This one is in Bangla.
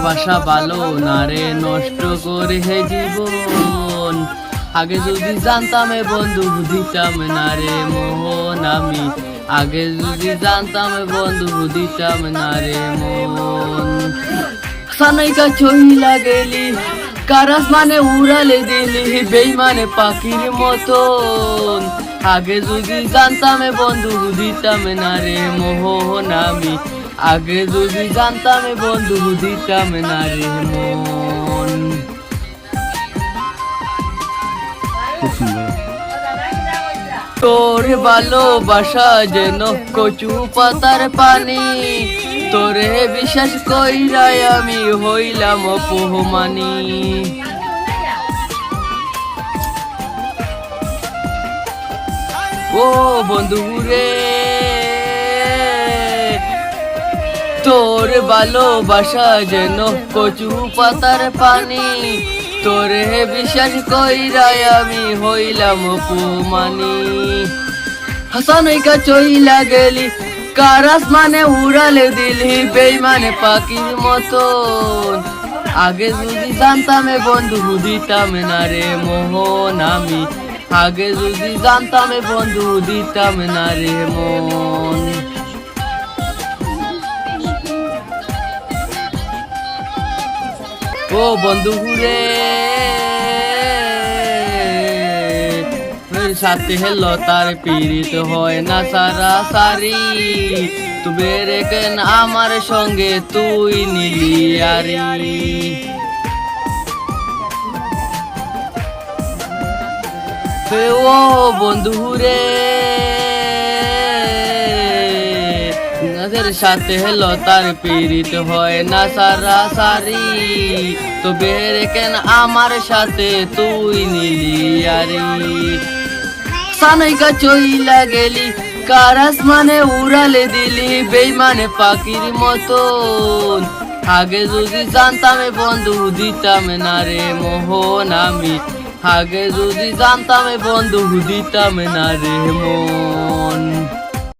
ভালোবাসা ভালো না রে, নষ্ট করে হে জীবন। আগে যদি জানতাম এ বন্ধু দিতাম না রে মোহন আমি। আগে যদি জানতাম এ বন্ধু দিতাম না রে মন। সানাইকা চহিলা গেলি কারাস মানে উড়ালে দিলি বেইমানে পাখির মতন। আগে যদি জানতাম এ বন্ধু দিতাম না রে মোহন আমি। আগে যদি জানতাম এ বন্ধু দিতাম না রে মন। তোর ভালোবাসা যেন কচু পাতার পানি, তোরে বিশ্বাস কইরাই আমি হইলাম অপমানি। ও বন্ধু রে, তোর ভালোবাসা যেন কচু পাতার পানি, তোরে বিশ্বাস কইরাই আমি হইলাম অপমানি। হাসানাইকা চইলা গেলি কারাস মানে উড়ালে দিলি বেইমানে পাখির মতন। আগে যদি জানতাম এ বন্ধু দিতাম না রে মোহন আমি। আগে যদি জানতাম এ বন্ধু দিতাম না রে মন। ও বন্ধু রে, সাথে হেলো তার পীড়িত হয় না সারা সারি। তবে রেখেন আমার সঙ্গে তুই নিলি আরি। ও বন্ধু রে, সাথে হেলো তার পীড়িত হয় না সারা সারি। তবে রেখেন আমার সাথে তুই নিলি আরি। সানাইকা চইলা গেলি কারাস মানে উড়ালে দিলি বেইমানে পাখির মতন। আগে যদি জানতাম এ বন্ধু দিতাম না রে মোহন আমি। আগে যদি জানতাম এ বন্ধু দিতাম না রে মন।